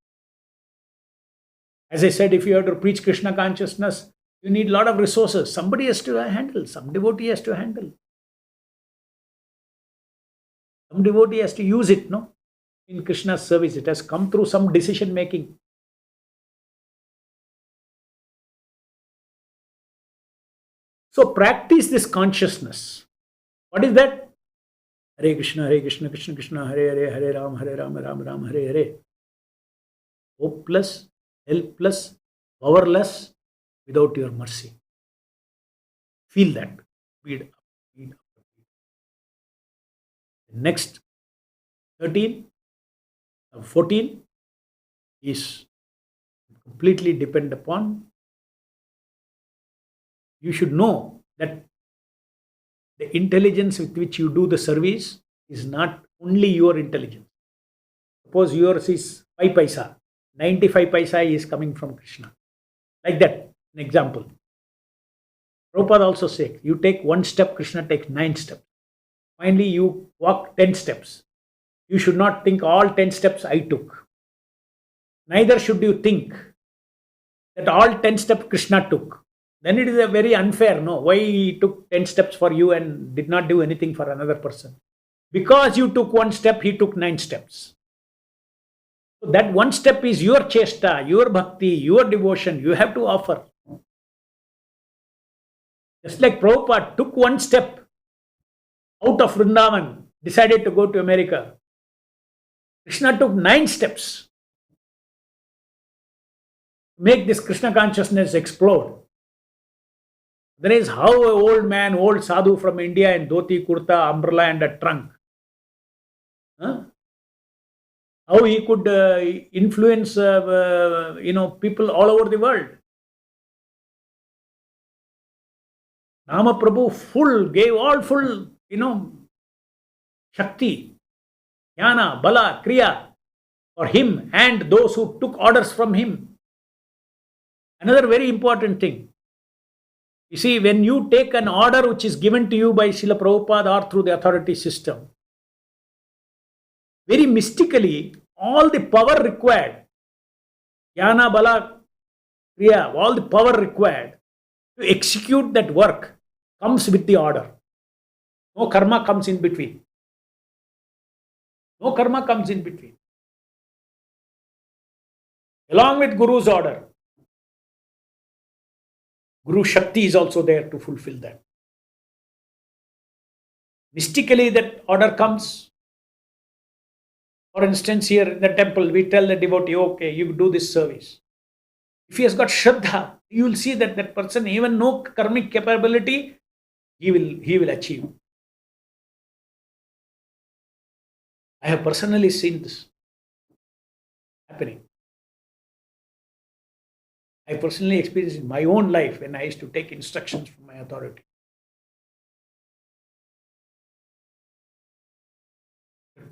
As I said, if you have to preach Krishna consciousness, you need a lot of resources. Somebody has to handle. Some devotee has to handle. Some devotee has to use it, no? In Krishna's service, it has come through some decision making. So practice this consciousness. What is that? Hare Krishna, Krishna Krishna, Hare Hare, Hare Rama, Ram Ram, Hare Hare. Hopeless, helpless, powerless without your mercy. Feel that. Speed up, speed up. Next 14 is completely depend upon. You should know that the intelligence with which you do the service is not only your intelligence. Suppose yours is 5 paisa, 95 paisa is coming from Krishna. Like that, an example. Prabhupada also said, you take 1 step, Krishna takes 9 steps. Finally, you walk 10 steps. You should not think all 10 steps I took. Neither should you think that all 10 steps Krishna took. Then it is a very unfair, no? Why he took 10 steps for you and did not do anything for another person? Because you took 1 step, he took 9 steps. So that 1 step is your chesta, your bhakti, your devotion. You have to offer. Just like Prabhupada took 1 step out of Vrindavan, decided to go to America. Krishna took 9 steps to make this Krishna consciousness explode. That is how an old man, old sadhu from India in dhoti, kurta, umbrella and a trunk, how he could influence people all over the world. Rama Prabhu gave all full, Shakti, Jnana, Bala, Kriya for him and those who took orders from him. Another very important thing. You see, when you take an order which is given to you by Srila Prabhupada or through the authority system, very mystically, all the power required, Jnana, Bala, Kriya, all the power required to execute that work comes with the order. No karma comes in between. No karma comes in between. Along with Guru's order, Guru Shakti is also there to fulfill that. Mystically, that order comes. For instance, here in the temple, we tell the devotee, okay, you do this service. If he has got Shraddha, you will see that that person, even no karmic capability, he will achieve. I have personally seen this happening. I personally experienced in my own life when I used to take instructions from my authority.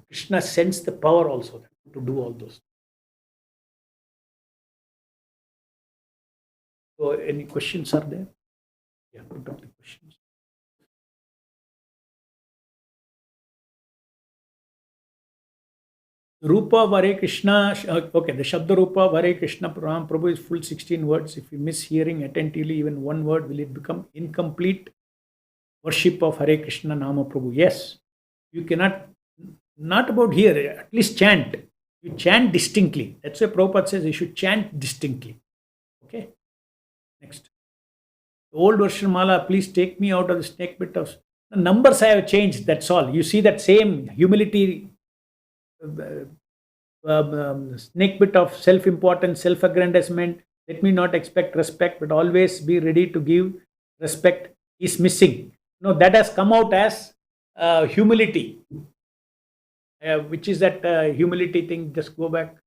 Krishna sends the power also to do all those. So, any questions are there? Yeah, put up the questions. Rupa of Hare Krishna, okay, the Shabda Rupa of Hare Krishna Ram Prabhu is full 16 words. If you miss hearing attentively even one word, will it become incomplete worship of Hare Krishna Nama Prabhu? Yes, you cannot, not about here, at least chant. You chant distinctly. That's why Prabhupada says you should chant distinctly. Okay, next. The old version Mala, please take me out of the snake bit of... The numbers I have changed, that's all. You see that same humility... snake bit of self-importance, self-aggrandizement. Let me not expect respect, but always be ready to give respect is missing. No, that has come out as humility, which is that humility thing. Just go back.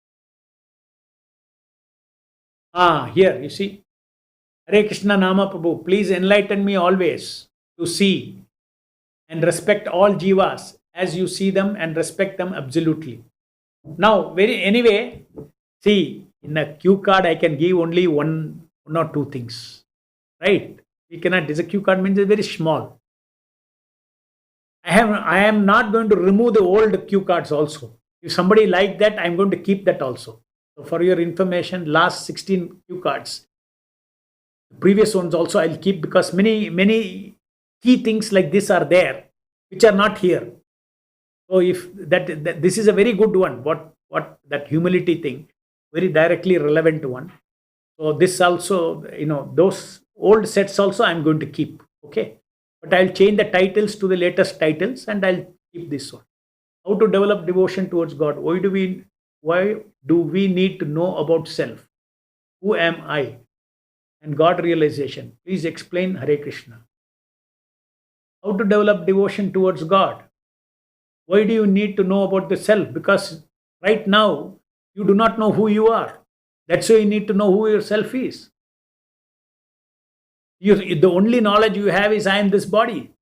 Here you see, Hare Krishna Nama Prabhu, please enlighten me always to see and respect all jivas as you see them and respect them absolutely. Now, anyway, see, in a cue card, I can give only one or two things, right? We cannot, this cue card means it's very small. I am not going to remove the old cue cards also. If somebody like that, I'm going to keep that also. So for your information, last 16 cue cards, previous ones also I'll keep, because many key things like this are there, which are not here. So if that this is a very good one, what that humility thing, very directly relevant one. So this also, those old sets also I'm going to keep. Okay, but I'll change the titles to the latest titles and I'll keep this one. How to develop devotion towards God? Why do we need to know about self? Who am I? And God realization. Please explain. Hare Krishna. How to develop devotion towards God? Why do you need to know about the self? Because right now, you do not know who you are. That's why you need to know who your self is. The only knowledge you have is I am this body.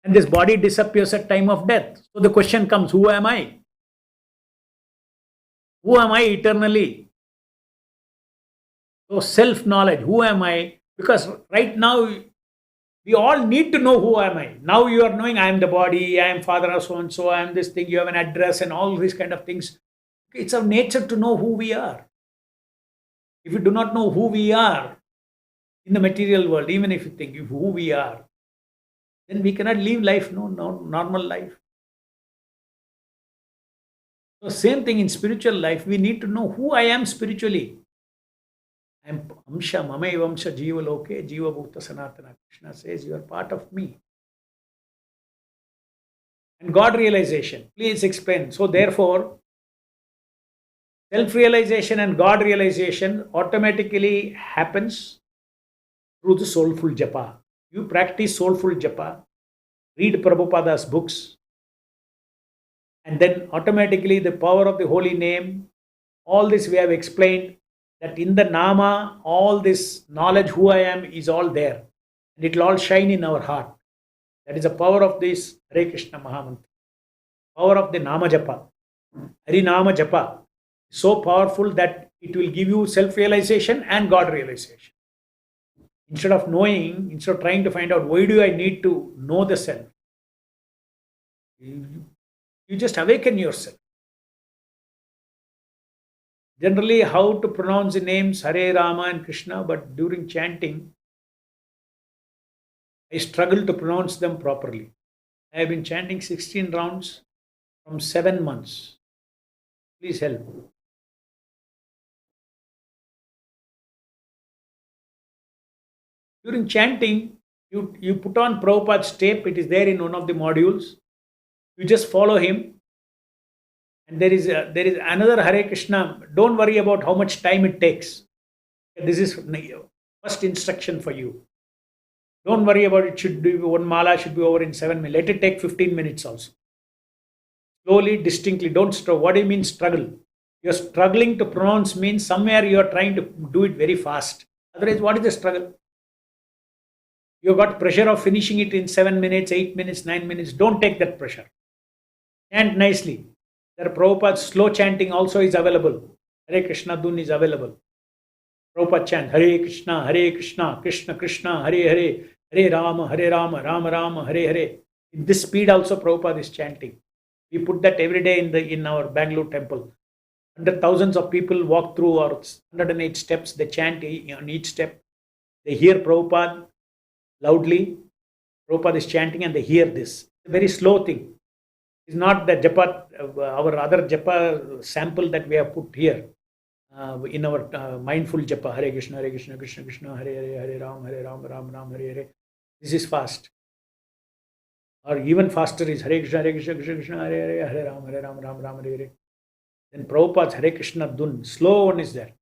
And this body disappears at time of death. So the question comes, who am I? Who am I eternally? So self-knowledge, who am I? Because right now, we all need to know who am I. Now you are knowing I am the body, I am father of so-and-so, I am this thing, you have an address and all these kind of things. It's our nature to know who we are. If you do not know who we are in the material world, even if you think of who we are, then we cannot live life, no normal life. So same thing in spiritual life, we need to know who I am spiritually. I am Amsha, Mame Vamsha Jiva Loke, Jiva Bhutta Sanatana. Krishna says, you are part of me. And God realization, please explain. So therefore, self-realization and God realization automatically happens through the soulful japa. You practice soulful japa, read Prabhupada's books, and then automatically the power of the holy name, all this we have explained, that in the Nama, all this knowledge who I am is all there. And it will all shine in our heart. That is the power of this Hare Krishna Mahamantra. Power of the Nama Japa. Hari Nama Japa. So powerful that it will give you self-realization and God realization. Instead of knowing, instead of trying to find out why do I need to know the self, you just awaken yourself. Generally, how to pronounce the names Hare, Rama and Krishna, but during chanting, I struggle to pronounce them properly. I have been chanting 16 rounds from 7 months. Please help. During chanting, you put on Prabhupada's tape. It is there in one of the modules. You just follow him. And there is another Hare Krishna. Don't worry about how much time it takes. This is first instruction for you. Don't worry about it. Should be one mala should be over in 7 minutes. Let it take 15 minutes also. Slowly, distinctly. Don't struggle. What do you mean struggle? You're struggling to pronounce means somewhere you are trying to do it very fast. Otherwise, what is the struggle? You got pressure of finishing it in 7 minutes, 8 minutes, 9 minutes. Don't take that pressure. Chant nicely. There are Prabhupada's slow chanting also is available. Hare Krishna Dun is available. Prabhupada chant Hare Krishna, Krishna Krishna, Hare Hare, Hare Rama, Rama Rama, Hare Hare. In this speed also Prabhupada is chanting. We put that every day in our Bangalore temple. Thousands of people walk through our 108 steps. They chant on each step. They hear Prabhupada loudly. Prabhupada is chanting and they hear this. It's a very slow thing. It's not the japa, our other japa sample that we have put here in our mindful japa. Hare Krishna, Krishna Krishna, Hare Hare, Hare Ram, Ram Ram, Hare Hare. This is fast. Or even faster is Hare Krishna, Krishna Krishna, Hare Hare, Hare Ram, Ram Hare Hare. Then Prabhupada's Hare Krishna Dun, slow one is there.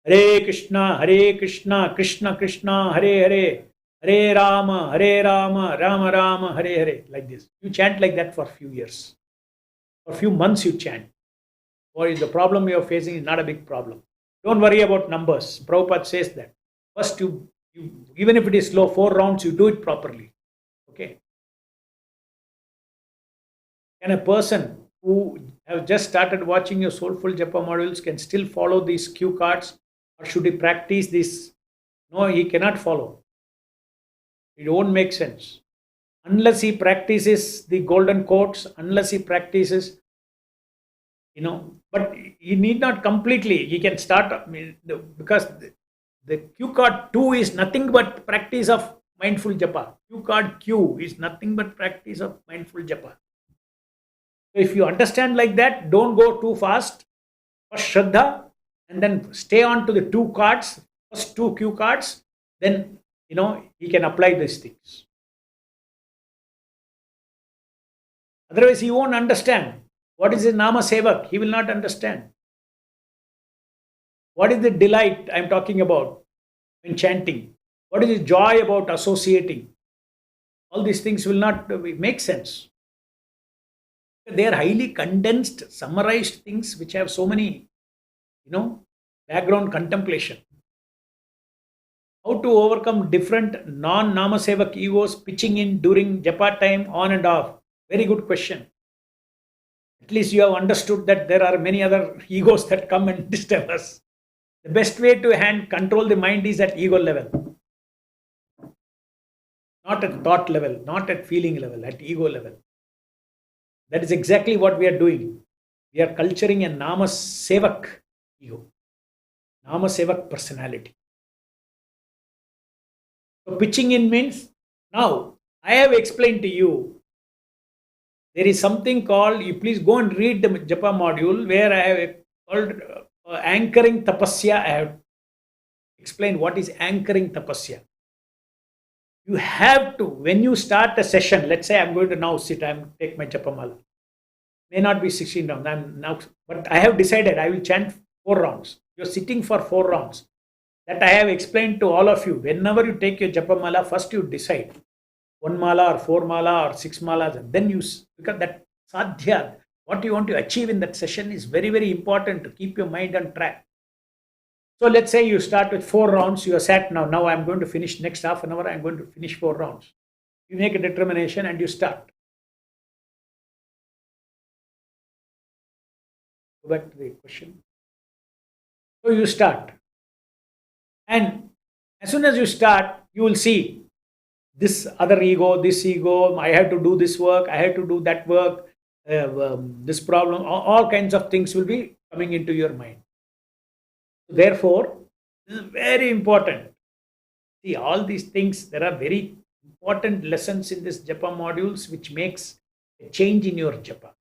Hare Krishna, Krishna Krishna, Hare Hare. Hare Rama, Rama Rama, Hare Hare. Like this. You chant like that for a few years. For a few months you chant. Or the problem you are facing is not a big problem. Don't worry about numbers. Prabhupada says that. First, you even if it is slow, 4 rounds, you do it properly. Okay. Can a person who have just started watching your Soulful Japa modules can still follow these cue cards? Or should he practice this? No, he cannot follow. It won't make sense. Unless he practices the golden quotes, unless he practices, but he need not completely. He can start, because the cue card 2 is nothing but practice of mindful japa. Cue card Q is nothing but practice of mindful japa. So if you understand like that, don't go too fast. First Shraddha, and then stay on to the 2 cards, first 2 cue cards, then he can apply these things. Otherwise, he won't understand. What is the Nama Sevak? He will not understand. What is the delight I am talking about in chanting? What is the joy about associating? All these things will not make sense. They are highly condensed, summarized things which have so many, background contemplation. How to overcome different non-Nama Sevak egos pitching in during japa time on and off? Very good question. At least you have understood that there are many other egos that come and disturb us. The best way to control the mind is at ego level, not at thought level, not at feeling level, at ego level. That is exactly what we are doing. We are culturing a Nama Sevak ego, Nama Sevak personality. So pitching in means, now I have explained to you, there is something called, you please go and read the Japa module where I have called anchoring tapasya. I have explained what is anchoring tapasya. You have to, when you start a session, let's say I'm going to now sit, I'm take my Japamala. May not be 16 rounds. I'm now, but I have decided I will chant 4 rounds. You're sitting for 4 rounds. That I have explained to all of you. Whenever you take your Japamala, first you decide 1 mala or 4 mala or 6 malas, and then you, because that sadhya, what you want to achieve in that session is very, very important to keep your mind on track. So let's say you start with 4 rounds, you are sat now. Now I'm going to finish next half an hour, I'm going to finish 4 rounds. You make a determination and you start. Go back to the question. So you start. And as soon as you start, you will see this other ego, this ego, I have to do this work, I have to do that work, this problem, all kinds of things will be coming into your mind. Therefore, this is very important. See, all these things, there are very important lessons in this Japa modules which makes a change in your Japa.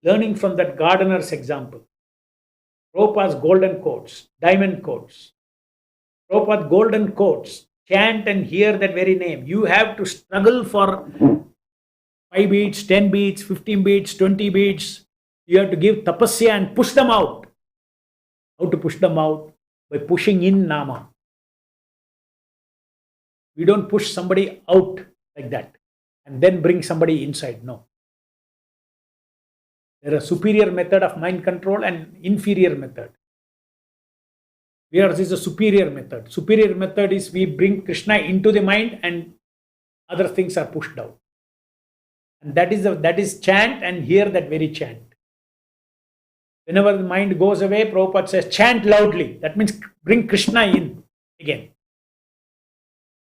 Learning from that gardener's example. Prabhupada's golden quotes, diamond quotes. Prabhupada's golden quotes, chant and hear that very name. You have to struggle for 5 beats, 10 beats, 15 beats, 20 beats. You have to give tapasya and push them out. How to push them out? By pushing in Nama. We don't push somebody out like that and then bring somebody inside. No. There is a superior method of mind control and inferior method. Yours is a superior method. Superior method is we bring Krishna into the mind and other things are pushed out. And that is chant and hear that very chant. Whenever the mind goes away, Prabhupada says, chant loudly. That means bring Krishna in again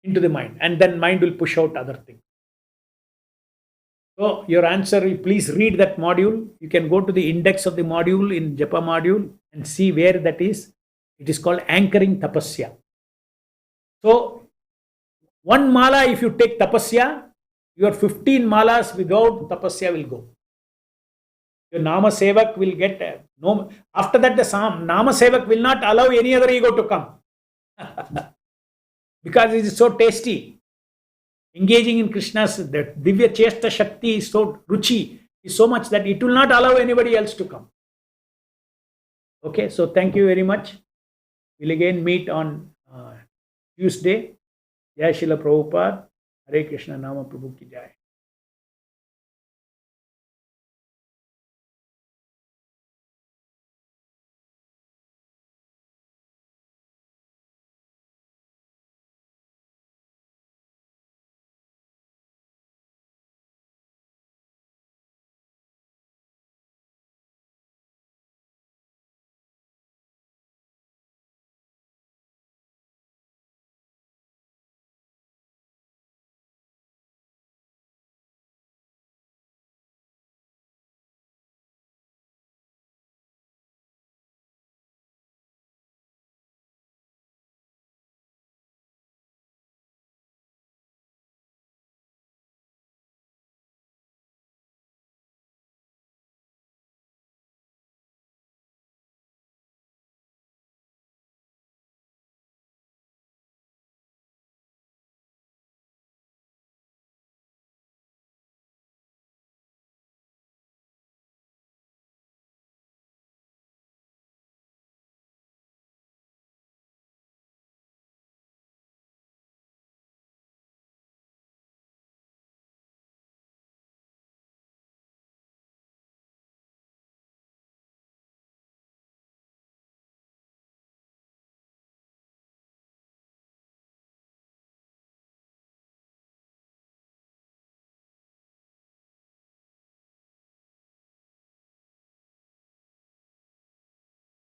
into the mind, and then mind will push out other things. So your answer, please read that module. You can go to the index of the module in Japa module and see where that is. It is called anchoring tapasya. So 1 mala, if you take tapasya, your 15 malas without tapasya will go. Your Nama Sevak will get no. After that, the Nama Sevak will not allow any other ego to come because it is so tasty. Engaging in Krishna's that Divya Chesta Shakti is so ruchi, is so much that it will not allow anybody else to come. Okay, so thank you very much. We'll again meet on Tuesday. Jai Srila Prabhupada. Hare Krishna Nama Prabhu Ki Jai.